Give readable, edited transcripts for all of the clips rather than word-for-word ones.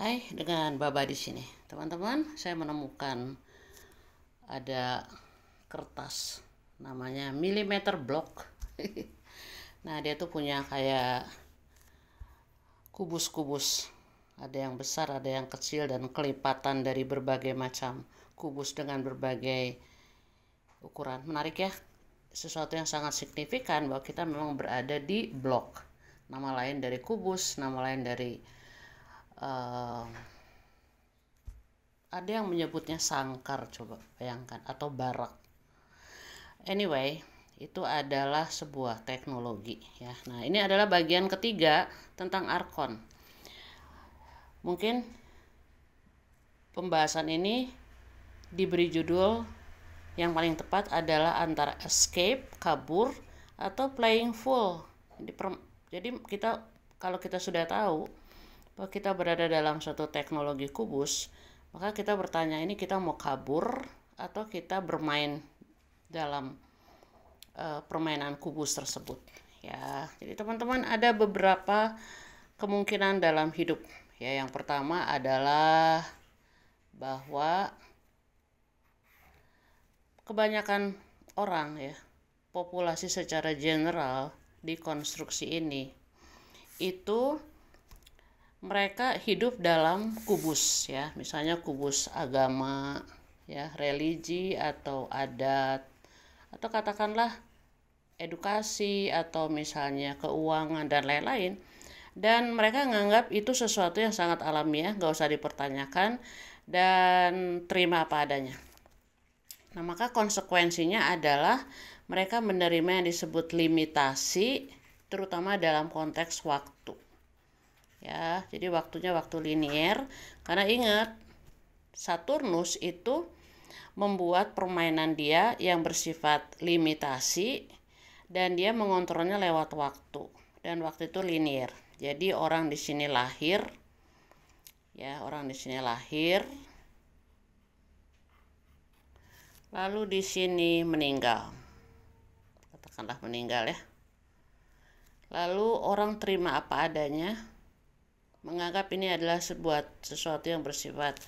Hai, dengan Baba di sini. Teman-teman, saya menemukan ada kertas namanya millimeter block. Nah, dia tuh punya kayak kubus-kubus. Ada yang besar, ada yang kecil dan kelipatan dari berbagai macam kubus dengan berbagai ukuran. Menarik ya? Sesuatu yang sangat signifikan bahwa kita memang berada di blok. Nama lain dari kubus, nama lain dari ada yang menyebutnya sangkar, coba bayangkan, atau barak. Anyway, itu adalah sebuah teknologi ya. Nah, ini adalah bagian ketiga tentang arkon. Mungkin pembahasan ini diberi judul yang paling tepat adalah antara escape, kabur, atau playing full. Jadi kita, kalau kita sudah tahu bahwa kita berada dalam suatu teknologi kubus, maka kita bertanya, ini kita mau kabur atau kita bermain dalam permainan kubus tersebut ya. Jadi teman-teman, ada beberapa kemungkinan dalam hidup ya. Yang pertama adalah bahwa kebanyakan orang ya, populasi secara general di konstruksi ini itu mereka hidup dalam kubus ya, misalnya kubus agama ya, religi atau adat, atau katakanlah edukasi, atau misalnya keuangan dan lain-lain. Dan mereka menganggap itu sesuatu yang sangat alamiah, gak usah dipertanyakan, dan terima apa adanya. Nah, maka konsekuensinya adalah mereka menerima yang disebut limitasi, terutama dalam konteks waktu. Ya, jadi waktunya waktu linier, karena ingat, Saturnus itu membuat permainan dia yang bersifat limitasi dan dia mengontrolnya lewat waktu, dan waktu itu linier. Jadi orang di sini lahir ya, lalu di sini meninggal, katakanlah meninggal ya. Lalu orang terima apa adanya, menganggap ini adalah sesuatu yang bersifat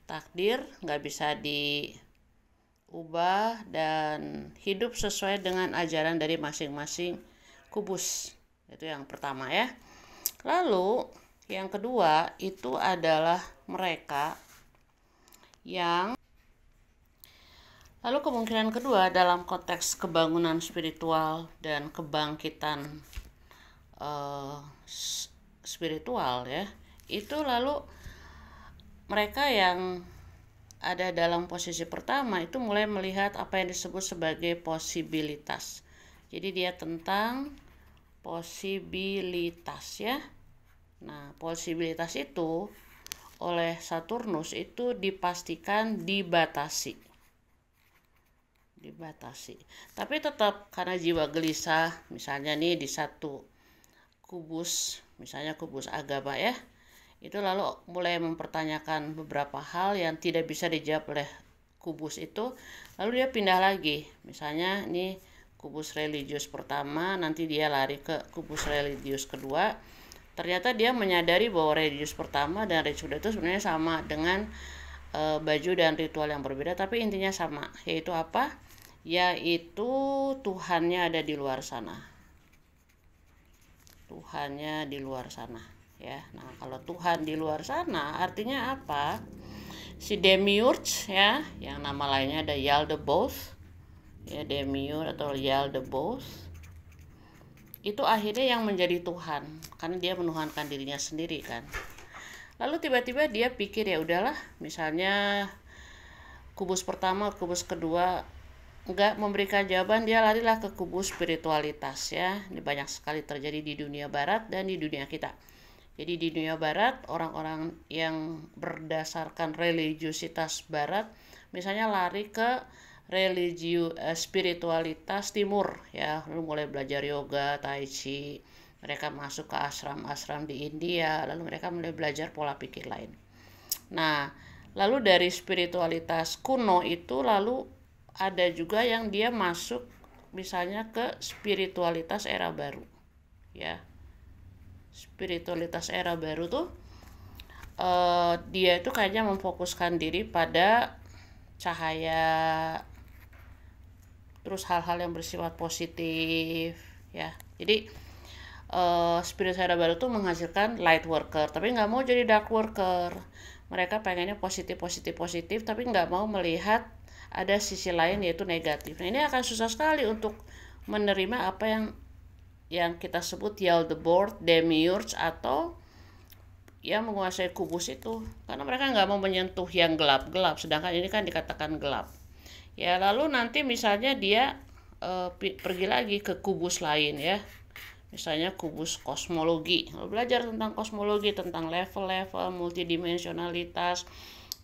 takdir, nggak bisa diubah, dan hidup sesuai dengan ajaran dari masing-masing kubus. Itu yang pertama ya. Lalu yang kedua itu adalah mereka yang kemungkinan kedua dalam konteks kebangunan spiritual dan kebangkitan spiritual ya, itu lalu mereka yang ada dalam posisi pertama itu mulai melihat apa yang disebut sebagai posibilitas. Jadi dia tentang posibilitas ya. Nah, posibilitas itu oleh Saturnus itu dipastikan dibatasi. Tapi tetap karena jiwa gelisah, misalnya nih di satu kubus, misalnya kubus agama ya, itu lalu mulai mempertanyakan beberapa hal yang tidak bisa dijawab oleh kubus itu, lalu dia pindah lagi. Misalnya ini kubus religius pertama, nanti dia lari ke kubus religius kedua. Ternyata dia menyadari bahwa religius pertama dan religius kedua itu sebenarnya sama, dengan baju dan ritual yang berbeda, tapi intinya sama, yaitu apa? Yaitu Tuhannya ada di luar sana. Ya. Nah, kalau Tuhan di luar sana artinya apa? Si Demiurge ya, yang nama lainnya ada Yaldabaoth ya, Demiurge atau Yaldabaoth, itu akhirnya yang menjadi Tuhan karena dia menuhankan dirinya sendiri kan. Lalu tiba-tiba dia pikir, ya udahlah, misalnya kubus pertama, kubus kedua enggak memberikan jawaban, dia larilah ke kubus spiritualitas ya. Ini banyak sekali terjadi di dunia barat dan di dunia kita. Jadi di dunia barat, orang-orang yang berdasarkan religiusitas barat misalnya lari ke spiritualitas timur ya, lalu mulai belajar yoga, tai chi, mereka masuk ke ashram-ashram di India, lalu mereka mulai belajar pola pikir lain. Nah, lalu dari spiritualitas kuno itu lalu ada juga yang dia masuk misalnya ke spiritualitas era baru ya. Spiritualitas era baru tuh dia itu kayaknya memfokuskan diri pada cahaya, terus hal-hal yang bersifat positif ya. Jadi Spirit Sayadaw Baru tuh menghasilkan light worker, tapi nggak mau jadi dark worker. Mereka pengennya positif, tapi nggak mau melihat ada sisi lain yaitu negatif. Nah, ini akan susah sekali untuk menerima apa yang kita sebut Yaldabaoth, Demiurge, atau yang menguasai kubus itu, karena mereka nggak mau menyentuh yang gelap-gelap, sedangkan ini kan dikatakan gelap. Ya, lalu nanti misalnya dia pergi lagi ke kubus lain ya, misalnya kubus kosmologi, belajar tentang kosmologi, tentang level-level, multidimensionalitas,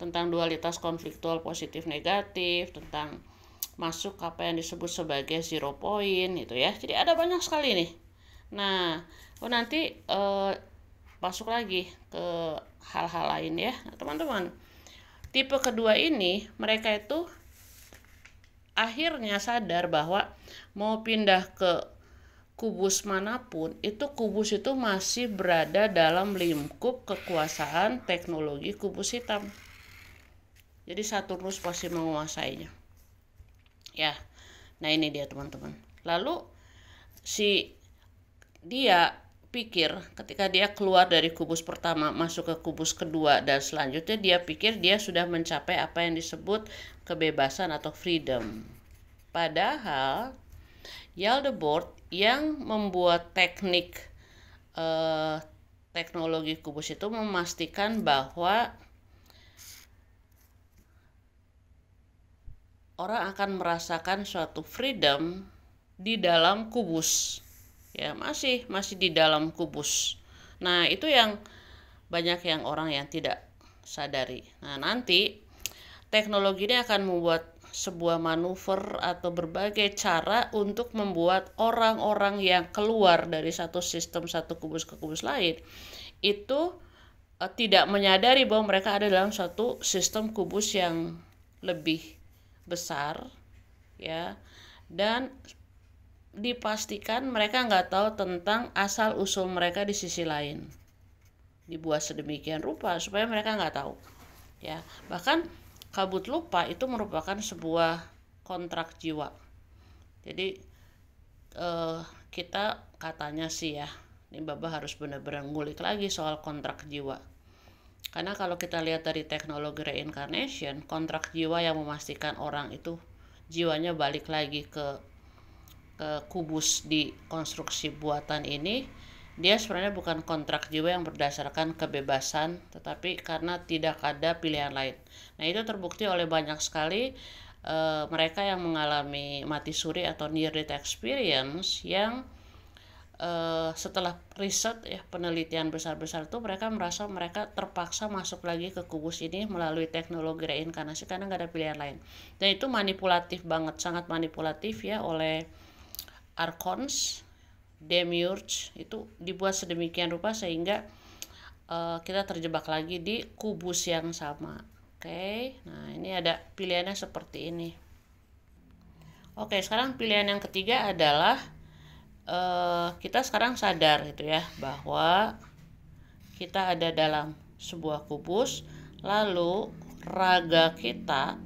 tentang dualitas konfliktual positif negatif, tentang masuk apa yang disebut sebagai zero point itu ya. Jadi ada banyak sekali nih. Nah, nanti masuk lagi ke hal-hal lain ya. Nah, teman-teman, tipe kedua ini mereka itu akhirnya sadar bahwa mau pindah ke kubus manapun, itu kubus itu masih berada dalam lingkup kekuasaan teknologi kubus hitam. Jadi Saturnus pasti menguasainya. Ya. Nah, ini dia teman-teman. Lalu dia pikir ketika dia keluar dari kubus pertama masuk ke kubus kedua dan selanjutnya, dia pikir dia sudah mencapai apa yang disebut kebebasan atau freedom. Padahal Yaldabaoth yang membuat teknologi kubus itu memastikan bahwa orang akan merasakan suatu freedom di dalam kubus. Ya, masih di dalam kubus. Nah, itu yang banyak orang yang tidak sadari. Nah, nanti teknologi ini akan membuat sebuah manuver atau berbagai cara untuk membuat orang-orang yang keluar dari satu sistem, satu kubus ke kubus lain itu tidak menyadari bahwa mereka ada dalam satu sistem kubus yang lebih besar ya, dan dipastikan mereka nggak tahu tentang asal usul mereka di sisi lain. Dibuat sedemikian rupa supaya mereka nggak tahu ya. Bahkan kabut lupa itu merupakan sebuah kontrak jiwa. Jadi kita katanya sih ya, ini Baba harus benar-benar ngulik lagi soal kontrak jiwa. Karena kalau kita lihat dari teknologi reincarnation, kontrak jiwa yang memastikan orang itu jiwanya balik lagi ke kubus di konstruksi buatan ini, dia sebenarnya bukan kontrak jiwa yang berdasarkan kebebasan, tetapi karena tidak ada pilihan lain. Nah, itu terbukti oleh banyak sekali mereka yang mengalami mati suri atau near death experience yang setelah riset ya, penelitian besar-besar itu mereka merasa mereka terpaksa masuk lagi ke kubus ini melalui teknologi reinkarnasi karena nggak ada pilihan lain. Dan itu manipulatif banget, sangat manipulatif ya oleh Archons, Demiurge, itu dibuat sedemikian rupa sehingga kita terjebak lagi di kubus yang sama. Oke, nah ini ada pilihannya seperti ini. Oke, sekarang pilihan yang ketiga adalah kita sekarang sadar gitu ya bahwa kita ada dalam sebuah kubus, lalu raga kita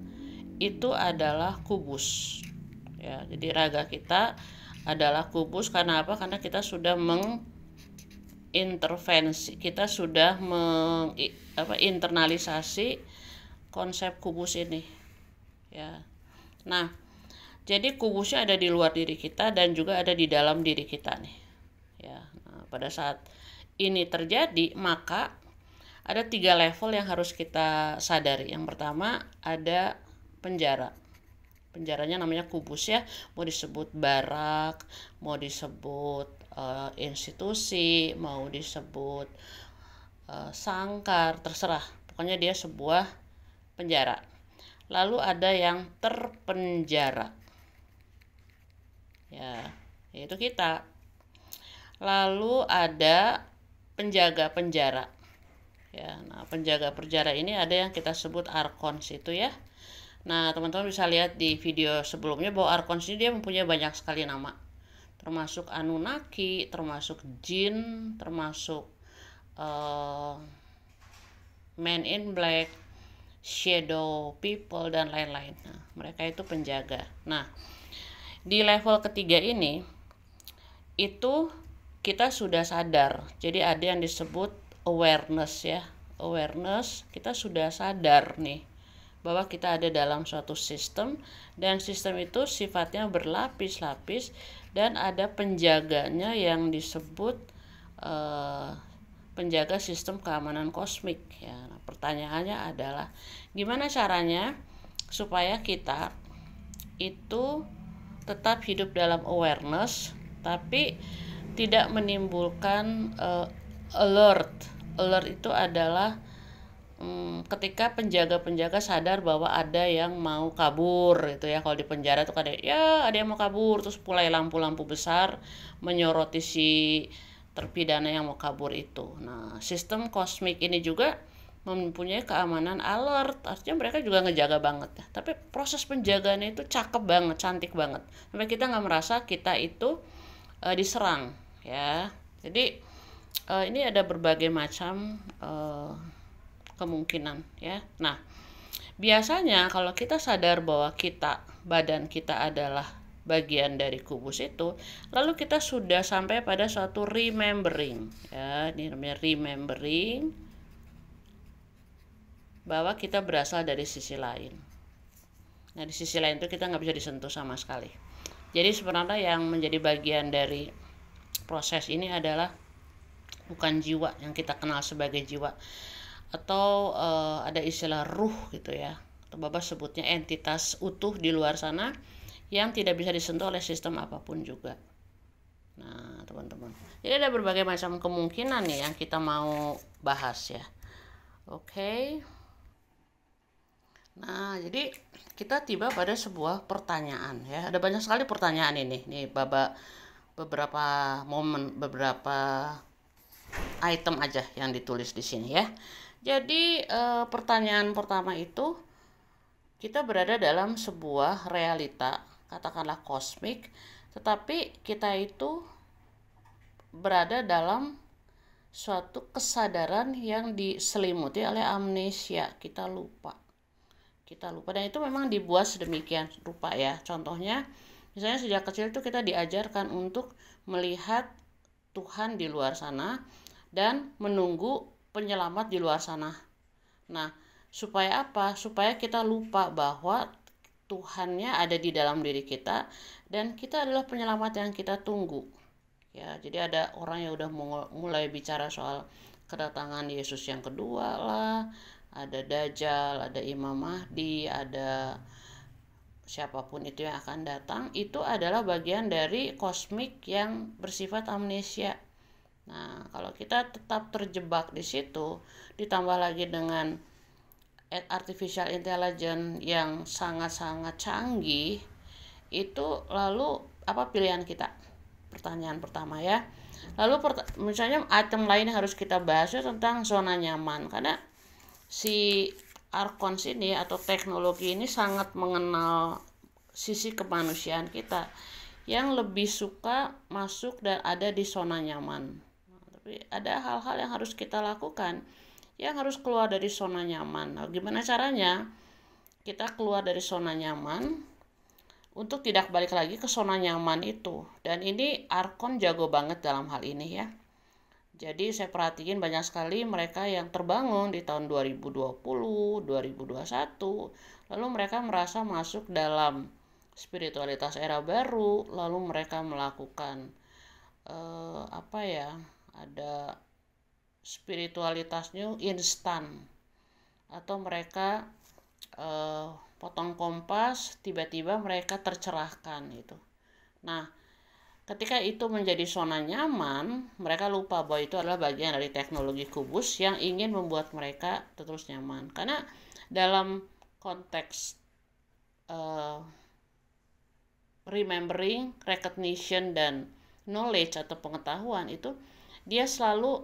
itu adalah kubus. Ya, jadi raga kita adalah kubus karena apa? Karena kita sudah mengintervensi, kita sudah internalisasi konsep kubus ini. Ya. Nah, jadi kubusnya ada di luar diri kita dan juga ada di dalam diri kita nih. Ya. Nah, pada saat ini terjadi, maka ada 3 level yang harus kita sadari. Yang pertama ada penjara. Penjaranya namanya kubus ya, mau disebut barak, mau disebut institusi, mau disebut sangkar, terserah. Pokoknya dia sebuah penjara. Lalu ada yang terpenjara. Ya, yaitu kita. Lalu ada penjaga penjara. Ya, nah penjaga penjara ini ada yang kita sebut Archons itu ya. Nah, teman-teman bisa lihat di video sebelumnya bahwa Archons ini dia mempunyai banyak sekali nama. Termasuk Anunnaki, termasuk jin, termasuk Man in Black, Shadow People, dan lain-lain. Nah, mereka itu penjaga. Nah, di level ketiga ini itu kita sudah sadar. Jadi ada yang disebut awareness ya. Awareness, kita sudah sadar nih bahwa kita ada dalam suatu sistem, dan sistem itu sifatnya berlapis-lapis dan ada penjaganya yang disebut penjaga sistem keamanan kosmik ya. Nah, pertanyaannya adalah gimana caranya supaya kita itu tetap hidup dalam awareness tapi tidak menimbulkan alert. Alert itu adalah ketika penjaga-penjaga sadar bahwa ada yang mau kabur gitu ya. Kalau di penjara tuh ada yang mau kabur, terus mulai lampu-lampu besar menyoroti si terpidana yang mau kabur itu. Nah, sistem kosmik ini juga mempunyai keamanan alert, artinya mereka juga ngejaga banget ya. Tapi proses penjagaannya itu cakep banget, cantik banget, sampai kita nggak merasa kita itu diserang ya. Jadi ini ada berbagai macam kemungkinan ya. Nah, biasanya kalau kita sadar bahwa badan kita adalah bagian dari kubus itu, lalu kita sudah sampai pada suatu remembering ya. Ini namanya remembering bahwa kita berasal dari sisi lain. Nah, di sisi lain itu kita nggak bisa disentuh sama sekali. Jadi sebenarnya yang menjadi bagian dari proses ini adalah bukan jiwa yang kita kenal sebagai jiwa, atau ada istilah ruh gitu ya, atau Bapak sebutnya entitas utuh di luar sana yang tidak bisa disentuh oleh sistem apapun juga. Nah, teman-teman, jadi ada berbagai macam kemungkinan nih yang kita mau bahas ya. Oke. Nah, jadi kita tiba pada sebuah pertanyaan ya. Ada banyak sekali pertanyaan ini. Nih, Bapak beberapa item aja yang ditulis di sini ya. Jadi pertanyaan pertama itu, kita berada dalam sebuah realita, katakanlah kosmik, tetapi kita itu berada dalam suatu kesadaran yang diselimuti oleh amnesia. Kita lupa, dan itu memang dibuat sedemikian rupa ya. Contohnya, misalnya sejak kecil itu kita diajarkan untuk melihat Tuhan di luar sana dan menunggu penyelamat di luar sana. Nah, supaya apa? Supaya kita lupa bahwa Tuhannya ada di dalam diri kita dan kita adalah penyelamat yang kita tunggu. Ya, jadi ada orang yang udah mulai bicara soal kedatangan Yesus yang kedua lah, ada Dajjal, ada Imam Mahdi, ada siapapun itu yang akan datang. Itu adalah bagian dari kosmik yang bersifat amnesia. Nah, kalau kita tetap terjebak di situ, ditambah lagi dengan artificial intelligence yang sangat-sangat canggih, itu lalu apa pilihan kita? Pertanyaan pertama ya. Lalu misalnya item lain yang harus kita bahas itu tentang zona nyaman, karena si Archons ini atau teknologi ini sangat mengenal sisi kemanusiaan kita yang lebih suka masuk dan ada di zona nyaman. Tapi ada hal-hal yang harus kita lakukan, yang harus keluar dari zona nyaman. Nah, gimana caranya kita keluar dari zona nyaman untuk tidak balik lagi ke zona nyaman itu? Dan ini Archon jago banget dalam hal ini ya. Jadi saya perhatiin banyak sekali mereka yang terbangun di tahun 2020, 2021, lalu mereka merasa masuk dalam spiritualitas era baru, lalu mereka melakukan ada spiritualitasnya instan, atau mereka potong kompas, tiba-tiba mereka tercerahkan gitu. Nah, ketika itu menjadi zona nyaman, mereka lupa bahwa itu adalah bagian dari teknologi kubus yang ingin membuat mereka terus nyaman. Karena dalam konteks remembering, recognition, dan knowledge atau pengetahuan itu, dia selalu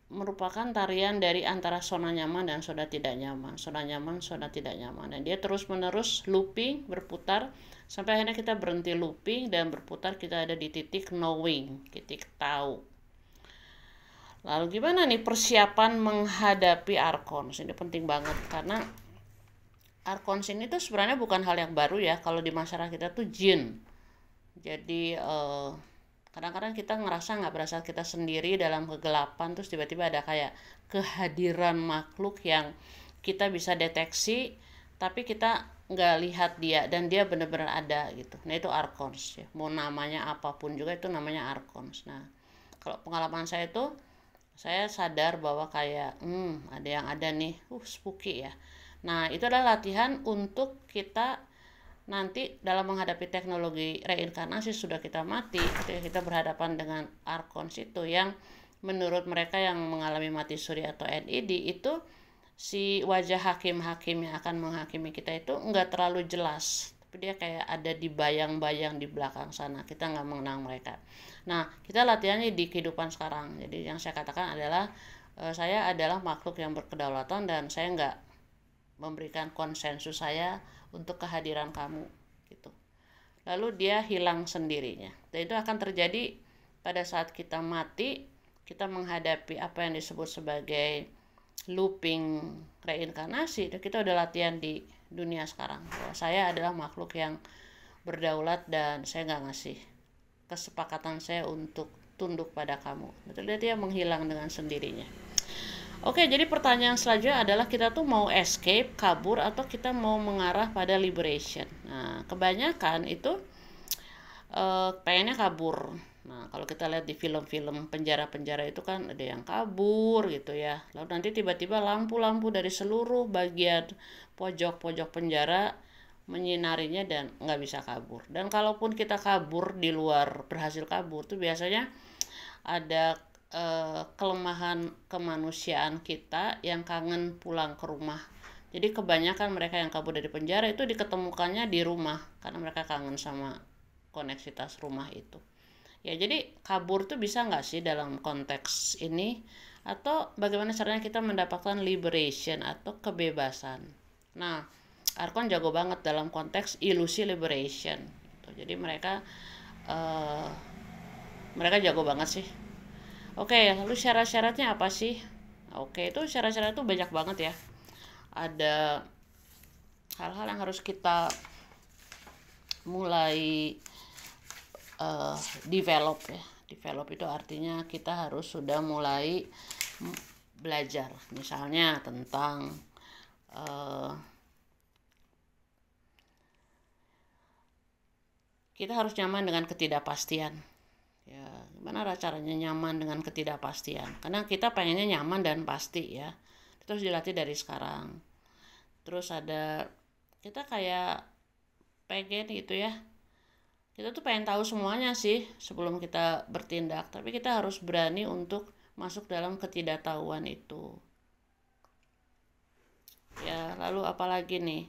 merupakan tarian dari antara zona nyaman dan zona tidak nyaman, zona nyaman, zona tidak nyaman, dan dia terus menerus looping, berputar sampai akhirnya kita berhenti looping dan berputar, kita ada di titik knowing, titik tahu. Lalu gimana nih persiapan menghadapi Archons? Ini penting banget karena Archons ini tuh sebenarnya bukan hal yang baru ya. Kalau di masyarakat kita tuh jin. Jadi kadang-kadang kita ngerasa nggak berasa kita sendiri dalam kegelapan, terus tiba-tiba ada kayak kehadiran makhluk yang kita bisa deteksi, tapi kita nggak lihat dia dan dia benar-benar ada gitu. Nah itu Archons ya. Mau namanya apapun juga itu namanya Archons. Nah kalau pengalaman saya itu saya sadar bahwa kayak ada yang ada nih, spooky ya. Nah itu adalah latihan untuk kita nanti dalam menghadapi teknologi reinkarnasi sudah kita mati, ketika kita berhadapan dengan Archons itu yang menurut mereka yang mengalami mati suri atau NED itu si wajah hakim-hakim yang akan menghakimi kita itu nggak terlalu jelas, tapi dia kayak ada di bayang-bayang di belakang sana, kita nggak mengenang mereka. Nah kita latihannya di kehidupan sekarang. Jadi yang saya katakan adalah saya adalah makhluk yang berkedaulatan dan saya nggak memberikan konsensus saya untuk kehadiran kamu gitu. Lalu dia hilang sendirinya. Dan itu akan terjadi pada saat kita mati, kita menghadapi apa yang disebut sebagai looping reinkarnasi. Dan kita udah latihan di dunia sekarang bahwa saya adalah makhluk yang berdaulat dan saya nggak ngasih kesepakatan saya untuk tunduk pada kamu. Betul, dia menghilang dengan sendirinya. Oke, jadi pertanyaan selanjutnya adalah kita tuh mau escape, kabur, atau kita mau mengarah pada liberation. Nah, kebanyakan itu pengennya kabur. Nah, kalau kita lihat di film-film penjara-penjara itu kan ada yang kabur gitu ya. Lalu nanti tiba-tiba lampu-lampu dari seluruh bagian pojok-pojok penjara menyinarinya dan nggak bisa kabur. Dan kalaupun kita kabur di luar, berhasil kabur tuh biasanya ada kelemahan kemanusiaan kita yang kangen pulang ke rumah. Jadi kebanyakan mereka yang kabur dari penjara itu diketemukannya di rumah karena mereka kangen sama koneksitas rumah itu. Ya jadi kabur tuh bisa nggak sih dalam konteks ini, atau bagaimana caranya kita mendapatkan liberation atau kebebasan. Nah Archon jago banget dalam konteks ilusi liberation gitu. Jadi mereka jago banget sih. Oke, lalu syarat-syaratnya apa sih? Oke, itu syarat-syarat itu banyak banget ya. Ada hal-hal yang harus kita mulai develop ya. Develop itu artinya kita harus sudah mulai belajar. Misalnya tentang kita harus nyaman dengan ketidakpastian. Ya, gimana caranya nyaman dengan ketidakpastian? Karena kita pengennya nyaman dan pasti ya. Terus dilatih dari sekarang. Terus ada kita kayak pengen gitu ya. Kita tuh pengen tahu semuanya sih sebelum kita bertindak, tapi kita harus berani untuk masuk dalam ketidaktahuan itu. Ya, lalu apalagi nih?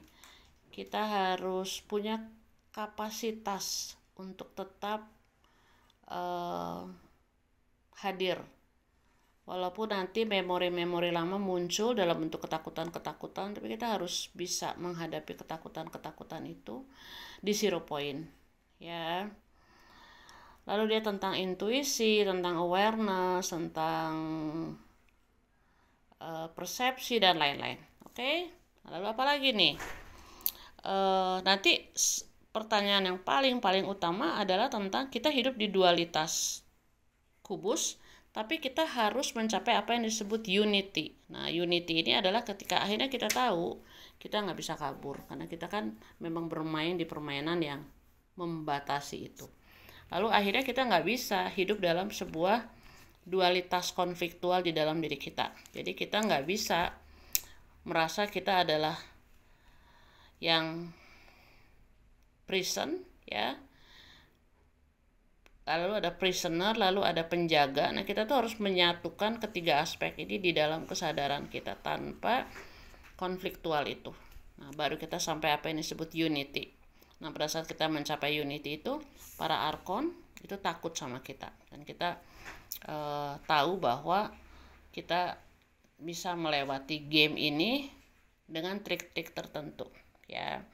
Kita harus punya kapasitas untuk tetap hadir walaupun nanti memori-memori lama muncul dalam bentuk ketakutan-ketakutan, tapi kita harus bisa menghadapi ketakutan-ketakutan itu di 0 point ya. Lalu dia tentang intuisi, tentang awareness, tentang persepsi dan lain-lain. Oke, lalu apa lagi nih? Nanti pertanyaan yang paling utama adalah tentang kita hidup di dualitas kubus, tapi kita harus mencapai apa yang disebut unity. Nah, unity ini adalah ketika akhirnya kita tahu kita nggak bisa kabur, karena kita kan memang bermain di permainan yang membatasi itu. Lalu akhirnya kita nggak bisa hidup dalam sebuah dualitas konfliktual di dalam diri kita. Jadi kita nggak bisa merasa kita adalah yang prison ya, lalu ada prisoner, lalu ada penjaga. Nah kita tuh harus menyatukan ketiga aspek ini di dalam kesadaran kita tanpa konfliktual itu. Nah baru kita sampai apa yang disebut unity. Nah pada saat kita mencapai unity itu, para Archon itu takut sama kita, dan kita tahu bahwa kita bisa melewati game ini dengan trik-trik tertentu ya.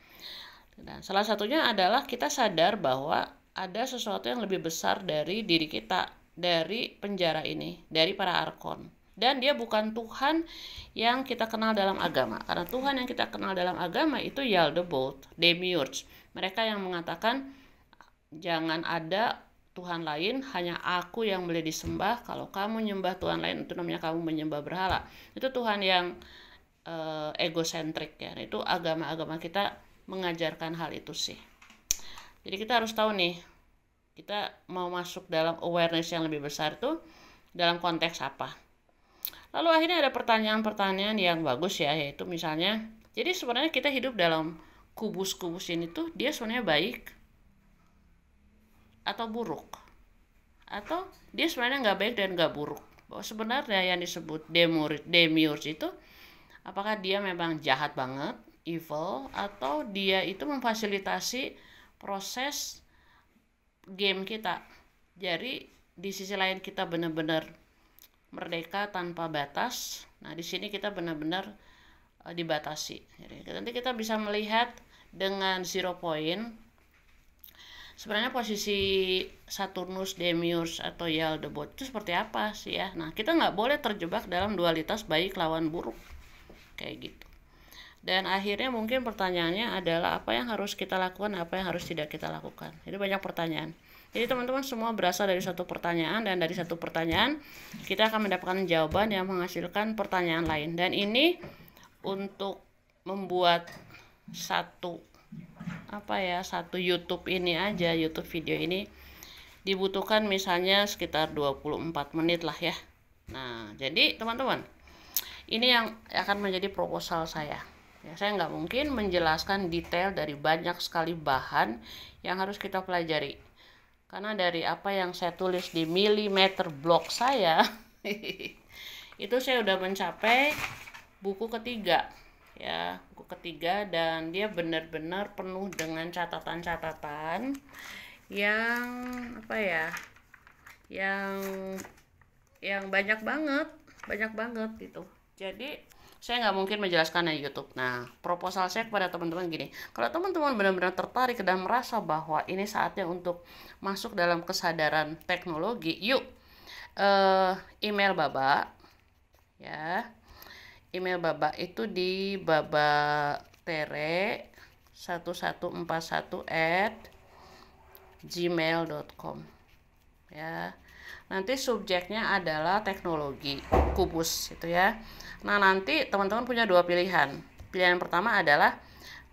Dan salah satunya adalah kita sadar bahwa ada sesuatu yang lebih besar dari diri kita. dari penjara ini, dari para arkon. Dan dia bukan Tuhan yang kita kenal dalam agama. Karena Tuhan yang kita kenal dalam agama itu Yaldabaoth, Demiurge. Mereka yang mengatakan jangan ada Tuhan lain, hanya aku yang boleh disembah. Kalau kamu nyembah Tuhan lain, itu namanya kamu menyembah berhala. Itu Tuhan yang egosentrik ya. Itu agama-agama kita mengajarkan hal itu sih. Jadi kita harus tahu nih, kita mau masuk dalam awareness yang lebih besar itu dalam konteks apa. Lalu akhirnya ada pertanyaan-pertanyaan yang bagus ya, yaitu misalnya, jadi sebenarnya kita hidup dalam kubus-kubus ini tuh dia sebenarnya baik atau buruk? Atau dia sebenarnya nggak baik dan nggak buruk? Bahwa sebenarnya yang disebut demiurge itu, apakah dia memang jahat banget, evil, atau dia itu memfasilitasi proses game kita. Jadi di sisi lain kita benar-benar merdeka tanpa batas. Nah, di sini kita benar-benar dibatasi. Jadi nanti kita bisa melihat dengan 0 point sebenarnya posisi Saturnus, Demiurge atau Yaldabaoth itu seperti apa sih ya. Nah, kita nggak boleh terjebak dalam dualitas baik lawan buruk kayak gitu. Dan akhirnya mungkin pertanyaannya adalah apa yang harus kita lakukan, apa yang harus tidak kita lakukan. Jadi banyak pertanyaan. Jadi teman-teman semua berasal dari satu pertanyaan, dan dari satu pertanyaan kita akan mendapatkan jawaban yang menghasilkan pertanyaan lain. Dan ini untuk membuat satu YouTube ini aja, YouTube video ini dibutuhkan misalnya sekitar 24 menit lah ya. Nah, jadi teman-teman, ini yang akan menjadi proposal saya. Ya, saya nggak mungkin menjelaskan detail dari banyak sekali bahan yang harus kita pelajari. Karena dari apa yang saya tulis di millimeter blog saya, itu saya udah mencapai buku ketiga. Ya, buku ketiga, dan dia benar-benar penuh dengan catatan-catatan yang yang banyak banget gitu. Jadi saya nggak mungkin menjelaskan di YouTube. Nah, proposal saya kepada teman-teman gini, kalau teman-teman benar-benar tertarik dan merasa bahwa ini saatnya untuk masuk dalam kesadaran teknologi, yuk email Baba ya. Email Baba itu di babatere1141@gmail.com ya. Nanti subjeknya adalah teknologi kubus itu ya. Nah, nanti teman-teman punya dua pilihan. Pilihan pertama adalah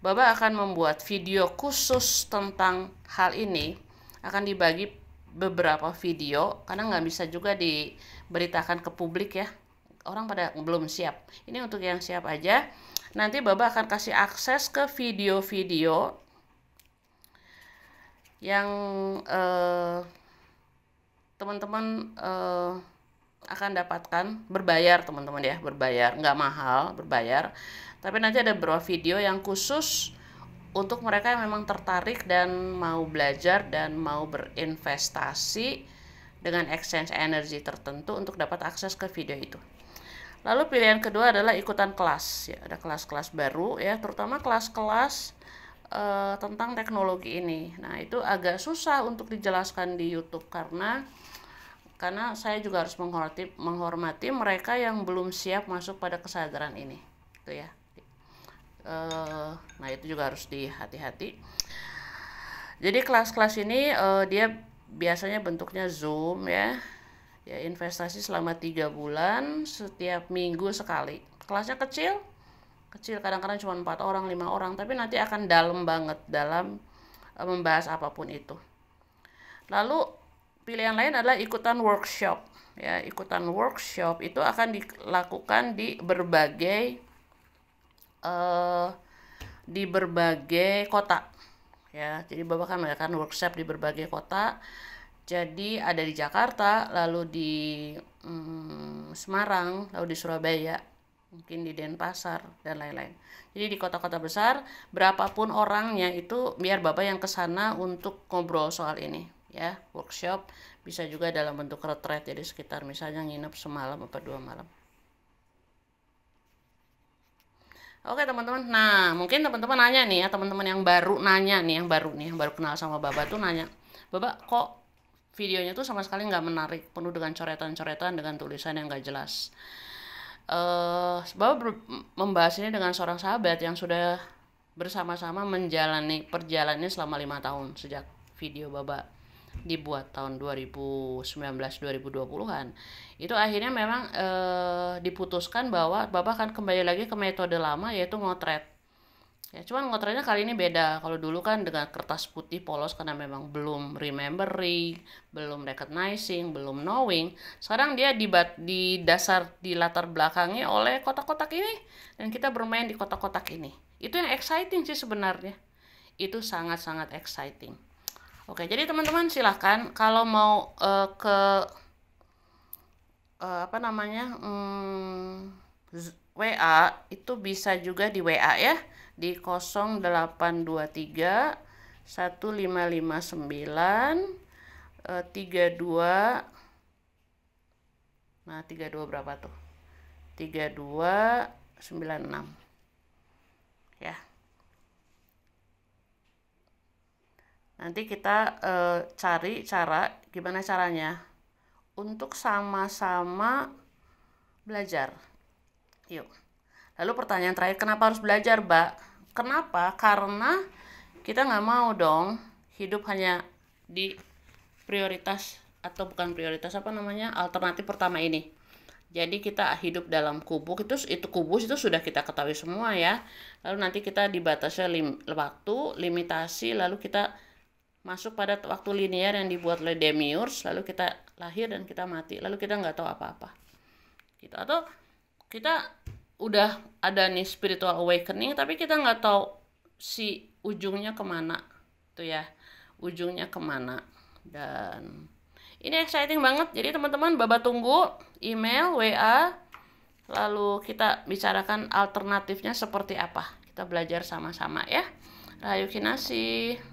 Baba akan membuat video khusus tentang hal ini, akan dibagi beberapa video karena nggak bisa juga diberitakan ke publik ya, orang pada belum siap. Ini untuk yang siap aja. Nanti Baba akan kasih akses ke video-video yang teman-teman akan dapatkan berbayar, teman-teman ya, berbayar, nggak mahal, berbayar. Tapi nanti ada beberapa video yang khusus untuk mereka yang memang tertarik dan mau belajar dan mau berinvestasi dengan exchange energi tertentu untuk dapat akses ke video itu. Lalu pilihan kedua adalah ikutan kelas ya, ada kelas-kelas baru ya, terutama kelas-kelas tentang teknologi ini. Nah, itu agak susah untuk dijelaskan di YouTube karena saya juga harus menghormati mereka yang belum siap masuk pada kesadaran ini, gitu ya. Nah, itu juga harus hati-hati. Jadi kelas-kelas ini dia biasanya bentuknya Zoom ya, investasi selama 3 bulan, setiap minggu sekali. Kelasnya kecil, kadang-kadang cuma 4 orang, 5 orang, tapi nanti akan dalam banget dalam membahas apapun itu. Lalu pilihan lain adalah ikutan workshop ya. Ikutan workshop itu akan dilakukan di berbagai kota ya. Jadi Bapak akan melakukan workshop di berbagai kota. Jadi ada di Jakarta, lalu di Semarang, lalu di Surabaya, mungkin di Denpasar dan lain-lain. Jadi di kota-kota besar, berapapun orangnya itu biar Bapak yang kesana untuk ngobrol soal ini ya. Workshop bisa juga dalam bentuk retreat, jadi sekitar misalnya nginep semalam atau 2 malam. Oke teman-teman, nah mungkin teman-teman nanya nih ya, teman-teman yang baru nanya nih, yang baru kenal sama Baba tuh nanya, Baba kok videonya tuh sama sekali nggak menarik, penuh dengan coretan-coretan dengan tulisan yang nggak jelas. Baba membahas ini dengan seorang sahabat yang sudah bersama-sama menjalani perjalanannya selama 5 tahun sejak video Baba dibuat tahun 2019-2020-an. Itu akhirnya memang diputuskan bahwa Baba akan kembali lagi ke metode lama, yaitu ngotret. Ya, cuman ngotretnya kali ini beda. Kalau dulu kan dengan kertas putih polos karena memang belum remembering, belum recognizing, belum knowing. Sekarang dia di dasar, di latar belakangnya oleh kotak-kotak ini, dan kita bermain di kotak-kotak ini. Itu yang exciting sih sebenarnya. Itu sangat-sangat exciting. Oke, jadi teman-teman silahkan kalau mau WA itu bisa juga di WA ya, di 0823 1559 32. Nah, 32 berapa tuh? 3296. Ya. Nanti kita cari cara, gimana caranya untuk sama-sama belajar. Yuk. Lalu pertanyaan terakhir, kenapa harus belajar, Mbak? Kenapa? Karena kita nggak mau dong hidup hanya di prioritas, atau bukan prioritas, alternatif pertama ini. Jadi kita hidup dalam kubus, kubus itu sudah kita ketahui semua ya. Lalu nanti kita dibatasi waktu, limitasi, lalu kita masuk pada waktu linear yang dibuat oleh Demiurge, lalu kita lahir dan kita mati, lalu kita nggak tahu apa-apa. Gitu. Atau kita udah ada nih spiritual awakening, tapi kita nggak tahu si ujungnya kemana tuh ya, ujungnya kemana. Dan ini exciting banget. Jadi teman-teman, Baba tunggu email, WA, lalu kita bicarakan alternatifnya seperti apa. Kita belajar sama-sama ya. Rahayu Kinasih.